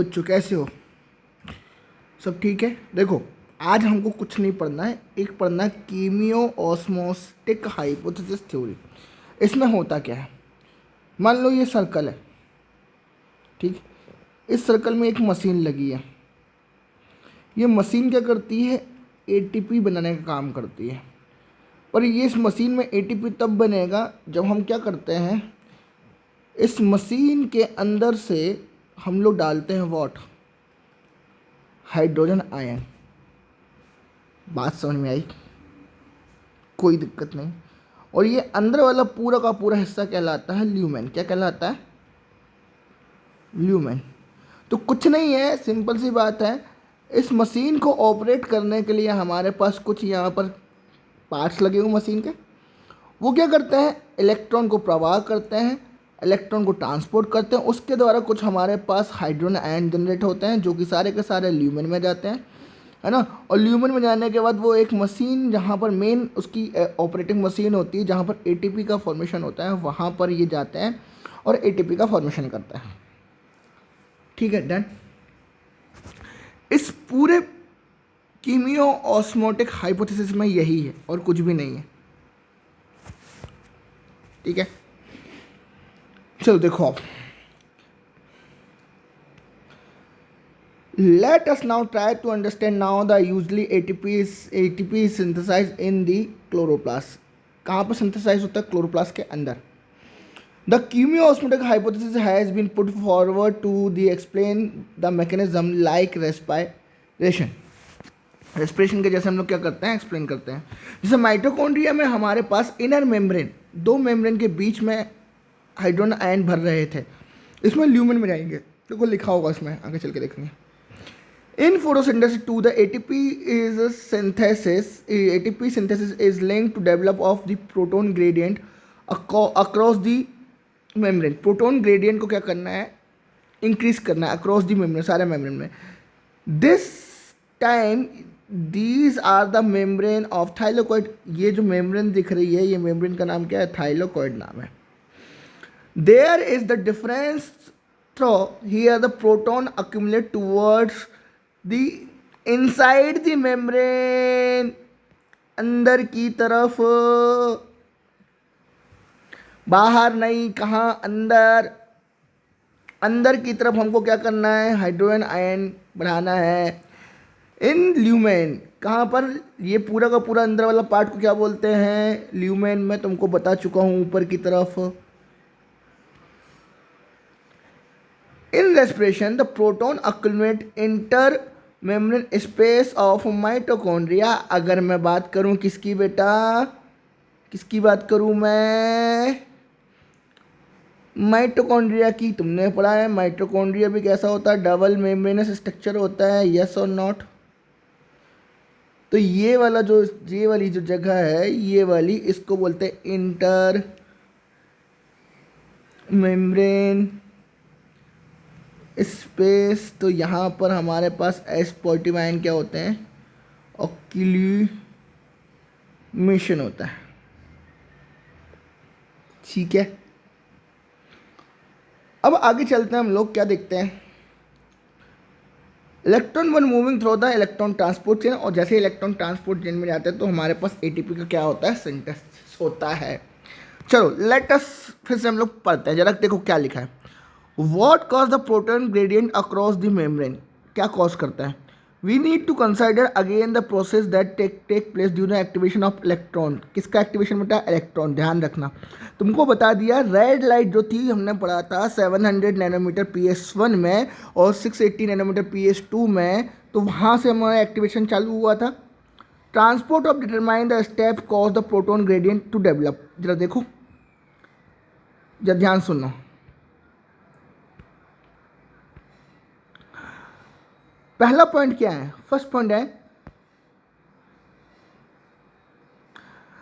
बच्चों कैसे हो? सब ठीक है। देखो, आज हमको कुछ नहीं पढ़ना है, एक पढ़ना है कीमियो ऑस्मोस्टिक हाइपोथेसिस थ्योरी। इसमें होता क्या है, मान लो ये सर्कल है, ठीक। इस सर्कल में एक मशीन लगी है। ये मशीन क्या करती है? एटीपी बनाने का काम करती है। और ये इस मशीन में एटीपी तब बनेगा जब हम क्या करते हैं, इस मशीन के अंदर से हम लोग डालते हैं व्हाट, हाइड्रोजन आयन। बात समझ में आई? कोई दिक्कत नहीं। और ये अंदर वाला पूरा का पूरा हिस्सा कहलाता है ल्यूमेन। क्या कहलाता है? ल्यूमेन। तो कुछ नहीं है, सिंपल सी बात है। इस मशीन को ऑपरेट करने के लिए हमारे पास कुछ यहाँ पर पार्ट्स लगे हुए मशीन के। वो क्या करते हैं? इलेक्ट्रॉन को प्रवाह करते हैं, इलेक्ट्रॉन को ट्रांसपोर्ट करते हैं। उसके द्वारा कुछ हमारे पास हाइड्रोजन आयन जनरेट होते हैं जो कि सारे के सारे ल्यूमेन में जाते हैं, है ना। और ल्यूमेन में जाने के बाद वो एक मशीन जहाँ पर मेन उसकी ऑपरेटिंग मशीन होती है, जहाँ पर एटीपी का फॉर्मेशन होता है, वहाँ पर ये जाते हैं और एटीपी का फॉर्मेशन करता है। ठीक है, डन। इस पूरे कीमियो ऑस्मोटिक हाइपोथेसिस में यही है और कुछ भी नहीं है। ठीक है, चलो देखो आप। Let us now try to understand now the usually ATP is synthesized in the chloroplast. कहाँ पर synthesize होता है? क्लोरोप्लास्ट के अंदर। The chemiosmotic hypothesis has been put forward to the explain the mechanism like respiration. Respiration के जैसे हम लोग क्या करते हैं, एक्सप्लेन करते हैं। जैसे माइटोकॉन्ड्रिया में हमारे पास इनर मेम्ब्रेन, दो मेम्ब्रेन के बीच में हाइड्रोजन आयन भर रहे थे। इसमें ल्यूमेन में जाएंगे, देखो लिखा होगा इसमें, आगे चल के देखेंगे। In photosynthesis 2, the ATP synthesis is linked to develop of the proton gradient across the membrane. Proton gradient को क्या करना है? इंक्रीज करना है across the membrane, सारे membrane में। This time these are the membrane of thylakoid. ये जो membrane दिख रही है, ये membrane का नाम क्या है? thylakoid नाम है। There is the difference through here the proton accumulate towards the inside the membrane, अंदर की तरफ, बाहर नहीं, कहाँ? अंदर। अंदर की तरफ हमको क्या करना है? हाइड्रोजन आयन बढ़ाना है। इन ल्यूमेन, कहाँ पर? ये पूरा का पूरा अंदर वाला पार्ट को क्या बोलते हैं? ल्यूमेन। मैं तुमको बता चुका हूँ ऊपर की तरफ। In respiration, the proton accumulate inter membrane space of mitochondria. अगर मैं बात करूं किसकी बेटा, किसकी बात करूं मैं? माइटोकॉन्ड्रिया की। तुमने पढ़ा है माइटोकॉन्ड्रिया भी कैसा होता है? डबल मेम्ब्रेनस स्ट्रक्चर होता है, यस और नॉट। तो ये वाली जो जगह है, ये वाली, इसको बोलते हैं इंटर मेम्ब्रेन स्पेस। तो यहाँ पर हमारे पास एस पॉजिटिव आयन क्या होते हैं? ऑक्यूलेशन होता है। ठीक है, अब आगे चलते हैं। हम लोग क्या देखते हैं? Electron one moving through the electron transport chain. और जैसे इलेक्ट्रॉन ट्रांसपोर्ट चेन में जाते हैं तो हमारे पास एटीपी का क्या होता है? सिंथेसिस होता है। चलो लेट अस फिर से हम लोग पढ़ते हैं। जरा देखो क्या लिखा है। What cause the proton gradient across the membrane? क्या कॉज करता है? We need to consider again the process that take place during activation of electron. किसका एक्टिवेशन बेटा? इलेक्ट्रॉन। ध्यान रखना, तुमको बता दिया रेड लाइट जो थी, हमने पढ़ा था 700 नैनोमीटर PS1 में और 680 नैनोमीटर PS2 में। तो वहाँ से हमारा एक्टिवेशन चालू हुआ था। Transport of determine the step cause the proton gradient to develop. जरा देखो, जरा ध्यान सुनना। पहला पॉइंट क्या है? फर्स्ट पॉइंट है,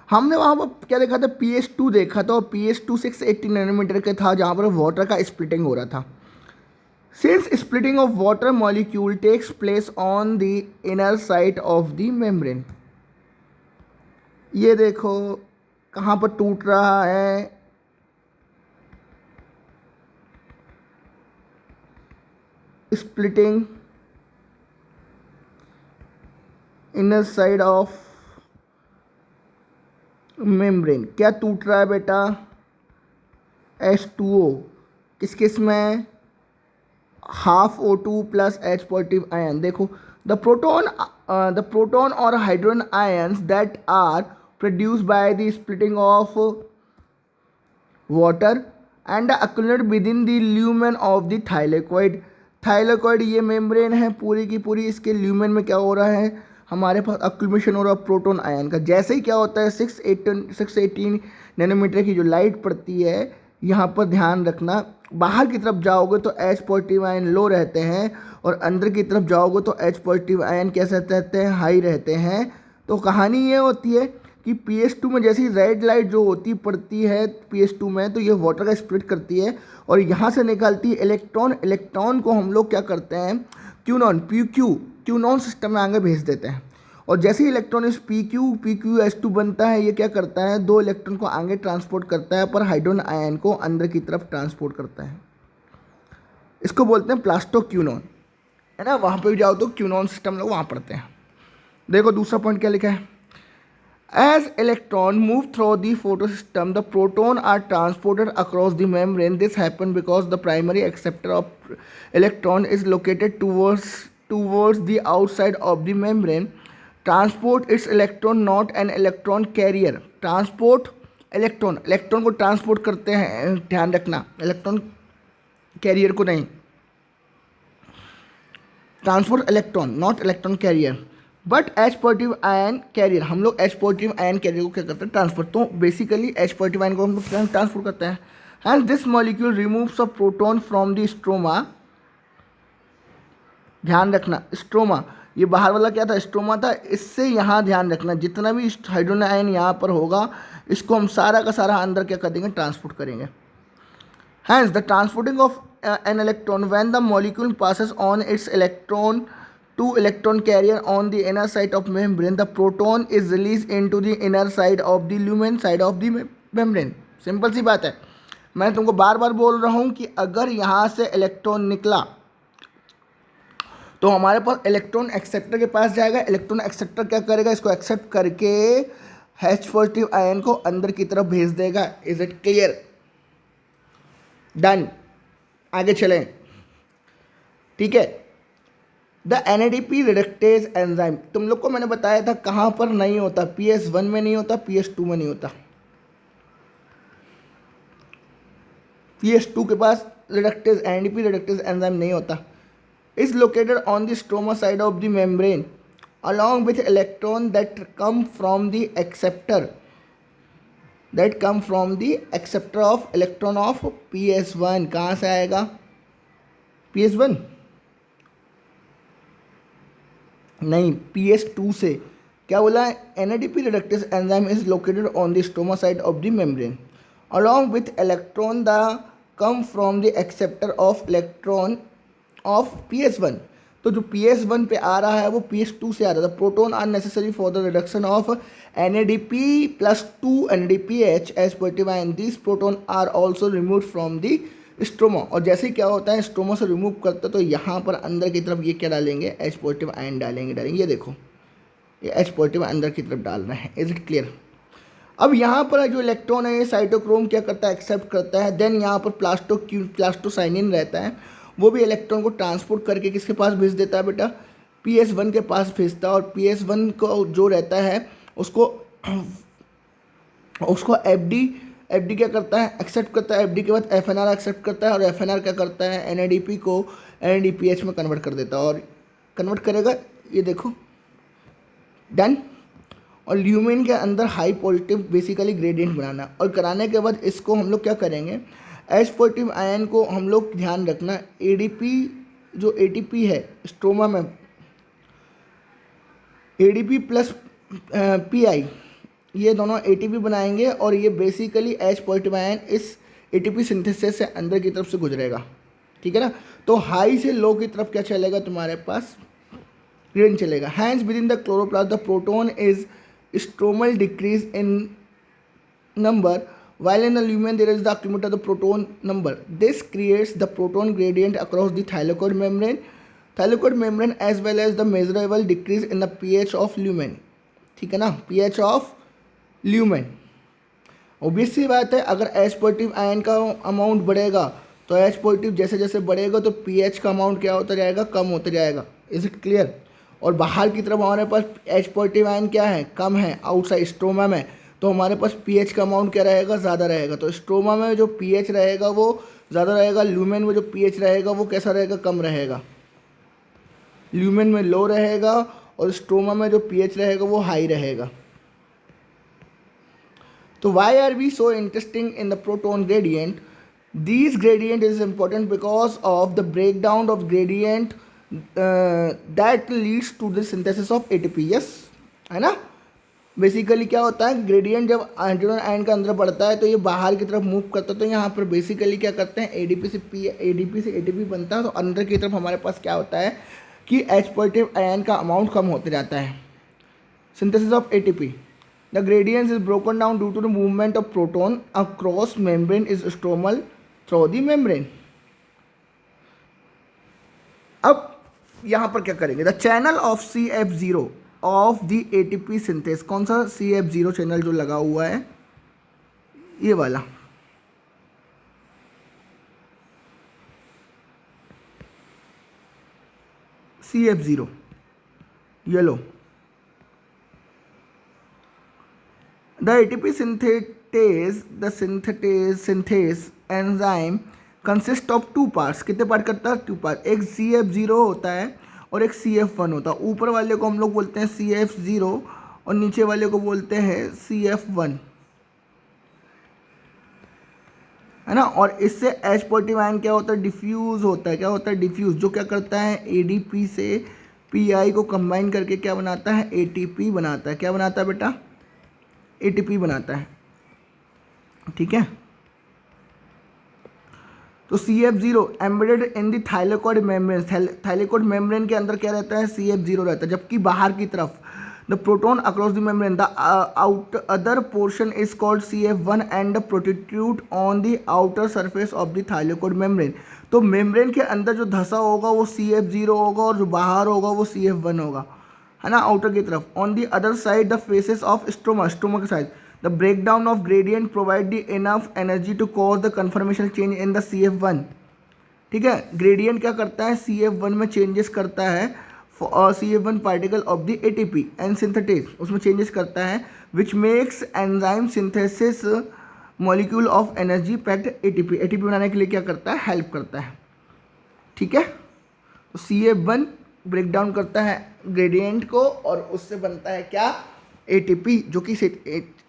हमने वहां पर क्या देखा था? PS2 देखा था, और PS2 680 नैनोमीटर का था, जहां पर वाटर का स्प्लिटिंग हो रहा था। Since splitting of water molecule takes place on the inner side of the membrane. ये देखो कहां पर टूट रहा है? splitting inner side of membrane. क्या टूट रहा है बेटा? H2O किस किस में? Half O2 plus H positive ion. देखो द प्रोटॉन और hydrogen ions that are produced by the splitting of water and accumulate within the lumen of the thylakoid. Thylakoid ये मेम्ब्रेन है पूरी की पूरी, इसके ल्यूमेन में क्या हो रहा है? हमारे पास अक्यूमुलेशन हो रहा है प्रोटॉन आयन का. जैसे ही क्या होता है 618 नैनोमीटर की जो लाइट पड़ती है, यहाँ पर ध्यान रखना, बाहर की तरफ जाओगे तो H पॉजिटिव आयन लो रहते हैं और अंदर की तरफ जाओगे तो H पॉजिटिव आयन कैसे रहते हैं? हाई रहते हैं. तो कहानी ये होती है कि PS2 में जैसी रेड लाइट जो होती पड़ती है PS2 में, तो ये वाटर का स्प्लिट करती है और यहाँ से निकालती है इलेक्ट्रॉन. इलेक्ट्रॉन को हम लोग क्या करते हैं? क्यूनॉन सिस्टम में आगे भेज देते हैं. और जैसे ही इलेक्ट्रॉन इस PqH2 बनता है, ये क्या करता है? 2 इलेक्ट्रॉन को आगे ट्रांसपोर्ट करता है पर हाइड्रोजन आयन को अंदर की तरफ ट्रांसपोर्ट करता है. इसको बोलते हैं प्लास्टोक्यूनॉन, है ना. वहाँ पे भी जाओ तो क्यूनॉन सिस्टम लोग वहाँ पढ़ते हैं. देखो दूसरा पॉइंट क्या लिखा है? As electron move through the photosystem, the proton are transported across the membrane. This happens because the primary acceptor of electron is located towards the outside of the membrane. Transport its electron, not an electron carrier. Transport electron को transport करते हैं, ध्यान रखना, electron carrier को नहीं. Transport electron, not electron carrier. But H positive ion carrier, हम लोग H positive ion career को क्या करते हैं? ट्रांसफर. तो बेसिकली H पॉजिटिव आयन को हम लोग ट्रांसफर करते हैं. And this molecule removes a proton from the stroma. ध्यान रखना, स्ट्रोमा, ये बाहर वाला क्या था? स्ट्रोमा था. इससे यहाँ ध्यान रखना, जितना भी हाइड्रोजन आयन यहाँ पर होगा, इसको हम सारा का सारा अंदर क्या कर देंगे? ट्रांसपोर्ट करेंगे. Hence the transporting of an electron when the molecule passes on its electron to electron carrier on the inner side of membrane, the proton is released into the inner side of the lumen side of the membrane. Simple सी बात है. मैं तुमको बार बार बोल रहा हूँ कि अगर यहाँ से इलेक्ट्रॉन निकला तो हमारे पास इलेक्ट्रॉन एक्सेप्टर के पास जाएगा. इलेक्ट्रॉन एक्सेप्टर क्या करेगा? इसको एक्सेप्ट करके H पॉजिटिव आयन को अंदर की तरफ भेज देगा. Is it clear? डन. आगे चलें. ठीक है. द NADP रिडक्टेज एंजाइम, तुम लोग को मैंने बताया था कहाँ पर नहीं होता? PS1 में नहीं होता, PS2 में नहीं होता. PS2 के पास रिडक्टेज NADP रिडक्टेज एंजाइम नहीं होता. Is located on the stroma side of the membrane along with electron that come from the acceptor of electron of PS1. कहाँ से आएगा? PS1 नहीं, PS2 से. क्या बोला? NADP reductase enzyme is located on the stoma side of the membrane along with electron the come from the acceptor of electron of PS1. तो जो PS1 पे आ रहा है वो PS2 से आ रहा था. Proton are necessary for the reduction of NADP plus 2 NADPH as positive ion. This proton are also remove from the stroma. और जैसे क्या होता है, स्ट्रोमा से रिमूव करते तो यहाँ पर अंदर की तरफ ये क्या डालेंगे? H पॉजिटिव आयन डालेंगे. ये देखो, ये H पॉजिटिव अंदर की तरफ डाल रहे हैं. Is it clear? अब यहाँ पर जो इलेक्ट्रॉन है, ये साइटोक्रोम क्या करता है? एक्सेप्ट करता है. देन यहाँ पर प्लास्टोसाइनिन रहता है, वो भी इलेक्ट्रॉन को ट्रांसपोर्ट करके किसके पास भेज देता है बेटा? PS1 के पास भेजता है. और PS1 को जो रहता है उसको FD क्या करता है? एक्सेप्ट करता है. FD के बाद FNR एक्सेप्ट करता है और FNR क्या करता है? NADP को NADPH में कन्वर्ट कर देता है. और कन्वर्ट करेगा, ये देखो, डन. और ल्यूमेन के अंदर हाई पॉजिटिव बेसिकली ग्रेडियंट बनाना. और कराने के बाद इसको हम लोग क्या करेंगे? H पॉजिटिव आयन को हम लोग ध्यान रखना, ADP जो ATP है स्ट्रोमा में, ADP प्लस PI, ये दोनों ATP बनाएंगे और ये बेसिकली H पॉजिटिव आयन इस ATP सिंथेसिस से अंदर की तरफ से गुजरेगा. ठीक है ना? तो हाई से लो की तरफ क्या चलेगा? तुम्हारे पास ग्रेडियंट चलेगा. Hence within the chloroplast the proton is stromal decrease in number while in the lumen there is the accumulator of the proton number. This creates the proton gradient across the thylakoid membrane as well as the measurable decrease in the pH of lumen. ठीक है ना, pH of lumen. Obvious सी बात है, अगर H positive ion का amount बढ़ेगा तो H positive जैसे जैसे बढ़ेगा तो pH का अमाउंट क्या होता जाएगा, कम होता जाएगा. Is it clear? और बाहर की तरफ हमारे पास H पॉजिटिव आयन क्या है, कम है आउटसाइड स्ट्रोमा में, तो हमारे पास pH का अमाउंट क्या रहेगा, ज़्यादा रहेगा. तो स्ट्रोमा में जो pH रहेगा वो ज़्यादा रहेगा, ल्यूमेन में जो pH रहेगा वो कैसा रहेगा, कम रहेगा. ल्यूमेन में लो रहेगा और स्ट्रोमा में जो pH रहेगा वो हाई रहेगा. तो why are we so interesting in the proton gradient? These gradient is important because of the breakdown of gradient that leads to the synthesis of ATP. Yes, है ना. बेसिकली क्या होता है, ग्रेडियंट जब हाइड्रोजन आयन का अंदर बढ़ता है तो ये बाहर की तरफ मूव करता है. तो यहाँ पर बेसिकली क्या करते हैं, एडीपी से एटीपी बनता है. तो अंदर की तरफ हमारे पास क्या होता है कि H पॉजिटिव आयन का अमाउंट कम होते जाता है. Synthesis of ATP. The gradient is broken down due to the movement of proton across membrane is stromal through the membrane. अब यहाँ पर क्या करेंगे, the channel of CF0 of the ATP synthase. कौन सा CF0 चैनल जो लगा हुआ है, ये वाला. CF0 yellow. The ATP synthase enzyme consists of two parts. कितने पार्ट करता है, टू पार्ट. एक CF0 होता है और एक CF1 होता है. ऊपर वाले को हम लोग बोलते हैं CF0 और नीचे वाले को बोलते हैं CF1, है ना. और इससे H पॉजिटिव आयन क्या होता है, डिफ्यूज़ होता है. क्या होता है, डिफ्यूज़. जो क्या करता है, ADP से PI को कंबाइन करके क्या बनाता है, ATP बनाता है. क्या बनाता है बेटा, ATP बनाता है. ठीक है. तो CF0 embedded in the thylakoid membrane. Thylakoid membrane के अंदर क्या रहता है, CF0 रहता है. जबकि बाहर की तरफ the proton across the membrane, the other portion is called CF1 and the protrude on the outer surface of the thylakoid membrane. तो मेम्ब्रेन के अंदर जो धसा होगा वो CF0 होगा और जो बाहर होगा वो CF1 होगा, है ना, आउटर की तरफ. On the other side the faces of stroma के side. The breakdown of gradient provide the enough energy to cause the conformation change in the CF1. ठीक है. ग्रेडियंट क्या करता है, CF1 में चेंजेस करता है, CF1 particle of the ATP and synthetase, उसमें चेंजेस करता है, which makes enzyme synthesis molecule of energy packed ATP बनाने के लिए क्या करता है, हेल्प करता है. ठीक है. तो CF1 ब्रेक डाउन करता है ग्रेडियंट को और उससे बनता है क्या, ATP, जो कि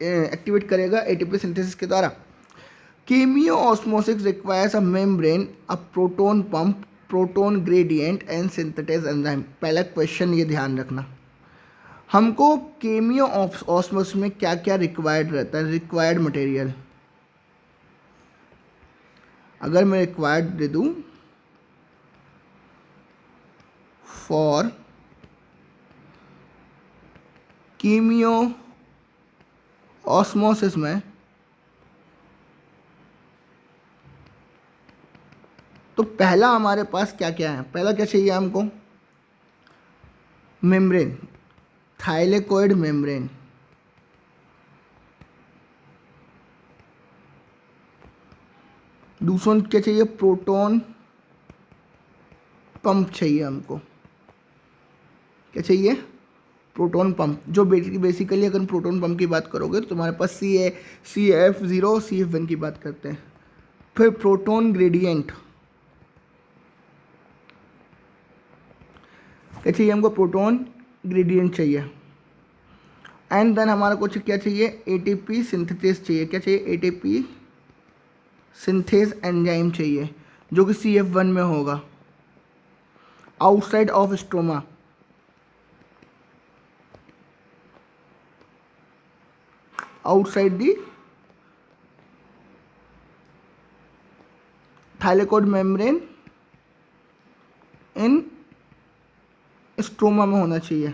एक्टिवेट करेगा ATP सिंथेसिस के द्वारा. Chemiosmosis requires a membrane, a proton pump, proton gradient and synthetase enzyme. पहला क्वेश्चन ये ध्यान रखना, हमको कीमियो ऑस्मोसिस में क्या क्या रिक्वायर्ड रहता है, रिक्वायर्ड मटेरियल. अगर मैं रिक्वायर्ड दे दूँ फॉर कीमियो ऑस्मोसिस में, तो पहला हमारे पास क्या क्या है, पहला क्या चाहिए हमको, मेम्ब्रेन, थाइलेकोइड मेम्ब्रेन. दूसरा क्या चाहिए, प्रोटोन पंप चाहिए हमको. क्या चाहिए, प्रोटोन पंप. जो बेसिकली अगर प्रोटोन पंप की बात करोगे तो तुम्हारे पास CF0 CF1 की बात करते हैं. फिर प्रोटोन ग्रेडियंट क्या चाहिए हमको, प्रोटोन ग्रेडियंट चाहिए. एंड देन हमारा कुछ क्या चाहिए, ATP सिंथेसिस चाहिए. क्या चाहिए, ATP सिंथेस एंजाइम चाहिए, जो कि CF1 में होगा, outside of stroma. outside the thylakoid membrane in stroma में होना चाहिए.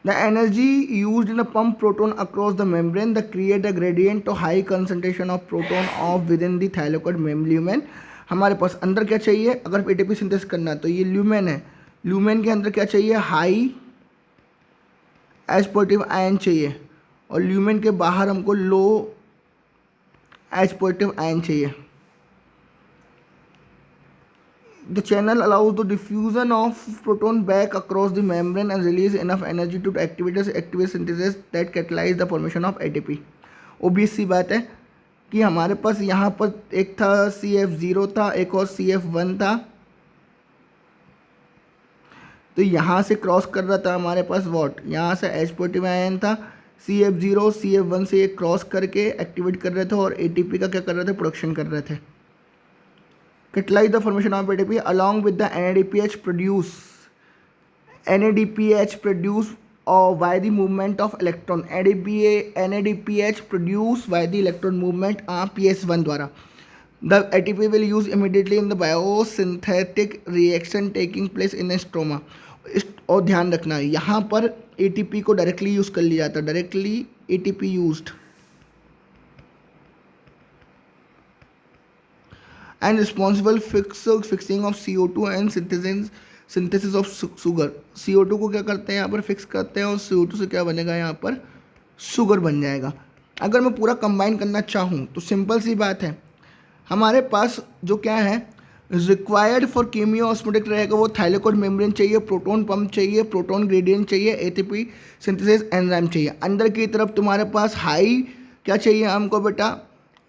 The energy used in a pump proton across the membrane that create a gradient to high concentration of proton of within the thylakoid lumen. हमारे पास अंदर क्या चाहिए, अगर ATP synthesis करना है तो ये ल्यूमेन है, ल्यूमेन के अंदर क्या चाहिए, हाई एच पॉजिटिव आयन चाहिए, और ल्यूमेन के बाहर हमको लो एच पॉजिटिव आयन चाहिए. The channel allows the diffusion of proton back across the membrane and release enough energy to activate synthesis that catalyze the formation of ATP. obvious सी बात है कि हमारे पास यहाँ पर एक था CF0 था, एक और CF1 था, तो यहाँ से क्रॉस कर रहा था हमारे पास वॉट, यहाँ से H पॉजिटिव आयन था, CF0 CF1 से ये क्रॉस करके एक्टिवेट कर रहे थे और ATP का क्या कर रहे थे, प्रोडक्शन कर रहे थे. Catalyze the formation of ATP along with the NADPH produced by the movement of electron. NADPH produced by the electron movement PS1 द्वारा. The ATP will use immediately in the biosynthetic reaction taking place in the stroma. और ध्यान रखना यहाँ पर ATP को directly use कर लिया जाता है, directly ATP used. And responsible fixing of CO2 and synthesis of sugar. CO2 को क्या करते हैं यहाँ पर फिक्स करते हैं और CO2 से क्या बनेगा यहाँ पर शुगर बन जाएगा. अगर मैं पूरा कंबाइन करना चाहूँ तो सिंपल सी बात है, हमारे पास जो क्या है रिक्वायर्ड फॉर कीमियो ऑस्मोटिक रहेगा वो थाइलेकोइड मेम्ब्रेन चाहिए, प्रोटोन पंप चाहिए, प्रोटोन ग्रेडियंट चाहिए, एटीपी सिंथेसिस एंजाइम चाहिए. अंदर की तरफ तुम्हारे पास हाई क्या चाहिए हमको बेटा,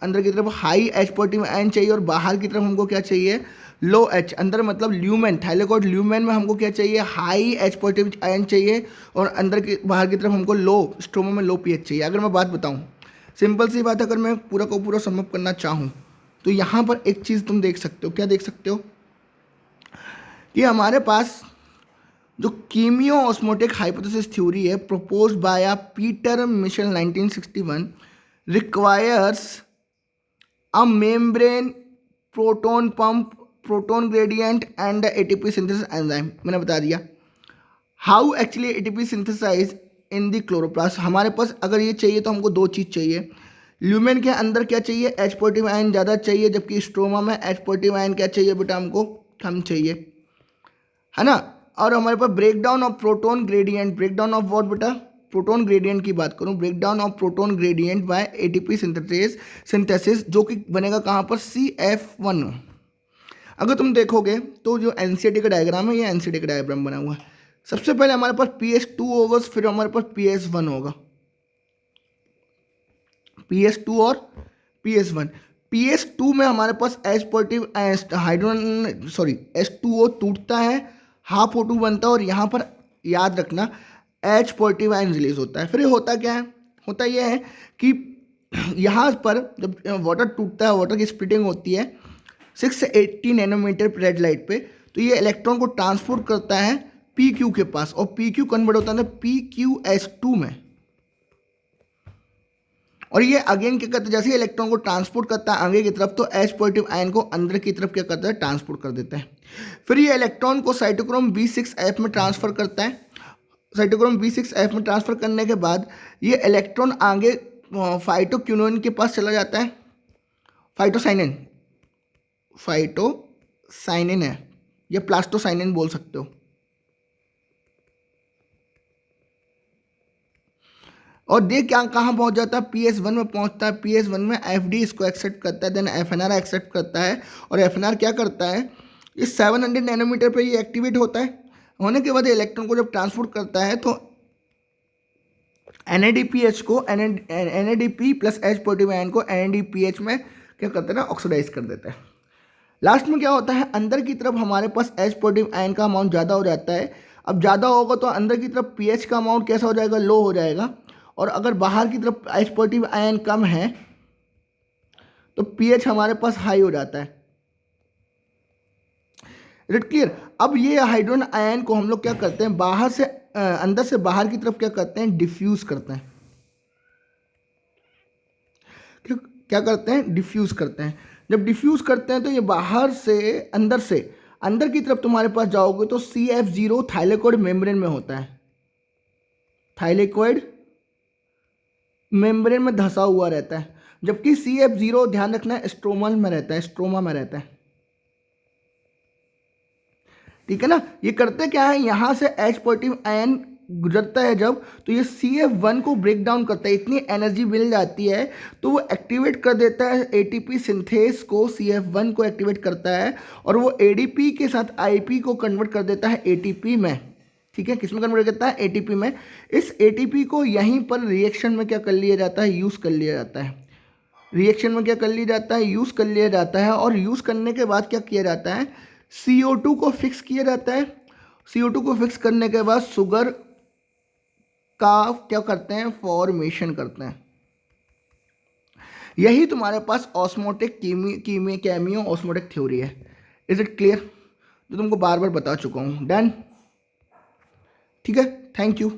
अंदर की तरफ हाई एच पॉजिटिव आयन चाहिए और बाहर की तरफ हमको क्या चाहिए, लो एच. अंदर मतलब ल्यूमेन, थाइलेकोइड ल्यूमेन में हमको क्या चाहिए, हाई एच पॉजिटिव आयन चाहिए और अंदर की बाहर की तरफ हमको लो, स्ट्रोमा में लो पीएच चाहिए. अगर मैं बात बताऊं, सिंपल सी बात है, अगर मैं पूरा को पूरा समअप करना चाहूँ तो यहाँ पर एक चीज़ तुम देख सकते हो, क्या देख सकते हो कि हमारे पास जो कीमियो ऑस्मोटिक हाइपोथेसिस थ्योरी है proposed by Peter Mitchell 1961 requires a membrane, proton pump, proton gradient and the ATP synthesis enzyme. मैंने बता दिया. How actually ATP synthesized in the chloroplast. हमारे पास अगर ये चाहिए तो हमको दो चीज़ चाहिए. ल्यूमेन के अंदर क्या चाहिए, H पॉजिटिव आयन ज़्यादा चाहिए, जबकि स्ट्रोमा में H पॉजिटिव आयन क्या चाहिए बेटा, हमको कम चाहिए, है ना. और हमारे पास breakdown of proton gradient, breakdown of what बेटा, प्रोटोन ग्रेडियंट की बात करूं, breakdown of proton gradient by ATP synthesis जो कि बनेगा कहाँ पर, CF1. अगर तुम देखोगे तो जो एनसीईआरटी का डायग्राम है, ये एनसीईआरटी का डायग्राम बना हुआ है. सबसे पहले हमारे पास PS2 होगा, फिर हमारे पास PS1 होगा, PS2 और PS1. PS2 में हमारे पास H पॉजिटिव हाइड्रोजन H2O टूटता है, हाफ O2 बनता है और यहाँ पर याद रखना H पॉजिटिव आयन रिलीज होता है. फिर होता क्या है, होता यह है कि यहाँ पर जब वाटर टूटता है, वाटर की स्प्लिटिंग होती है 680 नैनोमीटर रेड लाइट पे, तो ये इलेक्ट्रॉन को ट्रांसपोर्ट करता है PQ के पास और PQ कन्वर्ट होता है PQH2 में. और ये अगेन क्या करता है, जैसे इलेक्ट्रॉन को ट्रांसपोर्ट करता है आगे की तरफ तो H पॉजिटिव आयन को अंदर की तरफ क्या करता है, ट्रांसपोर्ट कर देता है. फिर ये इलेक्ट्रॉन को साइटोक्रोम B6F में ट्रांसफर करता है. साइटोक्रोम B6F में ट्रांसफर करने के बाद ये इलेक्ट्रॉन आगे फाइटोक्विनोन के पास चला जाता है, फाइटोसाइनिन है या प्लास्टोसाइनिन बोल सकते हो. और देख क्या कहाँ पहुँच जाता है, PS1 में पहुँचता है. PS1 में FD इसको एक्सेप्ट करता है, देन FNR एक्सेप्ट करता है और FNR क्या करता है, इस 700 नैनोमीटर पे ये एक्टिवेट होता है. होने के बाद इलेक्ट्रॉन को जब ट्रांसपोर्ट करता है तो NADPH को NADP plus H positive ion को NADPH में क्या करते हैं ना, ऑक्सीडाइज कर देता है. लास्ट में क्या होता है, अंदर की तरफ हमारे पास H पॉजिटिव आयन का अमाउंट ज़्यादा हो जाता है. अब ज़्यादा होगा तो अंदर की तरफ pH का अमाउंट कैसा हो जाएगा, लो हो जाएगा. और अगर बाहर की तरफ H पॉजिटिव आयन कम है तो pH हमारे पास हाई हो जाता है. It clear. अब ये हाइड्रोजन आयन को हम लोग क्या करते हैं, बाहर से अंदर से बाहर की तरफ क्या करते हैं, डिफ्यूज करते हैं. क्या करते हैं, डिफ्यूज करते हैं. जब डिफ्यूज करते हैं तो ये बाहर से अंदर की तरफ तुम्हारे पास जाओगे तो CF0 थाइलेकोइड मेम्ब्रेन में होता है. थाइलेकोइड मेम्ब्रेन में धंसा हुआ रहता है, जबकि CF0 ध्यान रखना स्ट्रोमा में रहता है, स्ट्रोमा में रहता है। ठीक है ना। ये करते क्या है, यहाँ से H पॉजिटिव आयन गुजरता है जब, तो ये CF1 को ब्रेक डाउन करता है, इतनी एनर्जी मिल जाती है तो वो एक्टिवेट कर देता है ATP सिंथेस को, CF1 को एक्टिवेट करता है और वो ADP के साथ IP को कन्वर्ट कर देता है ATP में। ठीक है, किसमें कन्वर्ट करता है, ATP में। इस ATP को यहीं पर रिएक्शन में क्या कर लिया जाता है, यूज़ कर लिया जाता है। रिएक्शन में क्या कर लिया जाता है, यूज़ कर लिया जाता है। और यूज़ करने के बाद क्या किया जाता है, CO2 को फिक्स किया जाता है। CO2 को फिक्स करने के बाद शुगर का क्या करते हैं, फॉर्मेशन करते हैं। यही तुम्हारे पास ऑस्मोटिक कैमियो ऑस्मोटिक थ्योरी है। Is it clear? जो तुमको बार बार बता चुका हूँ। डन? ठीक है, थैंक यू।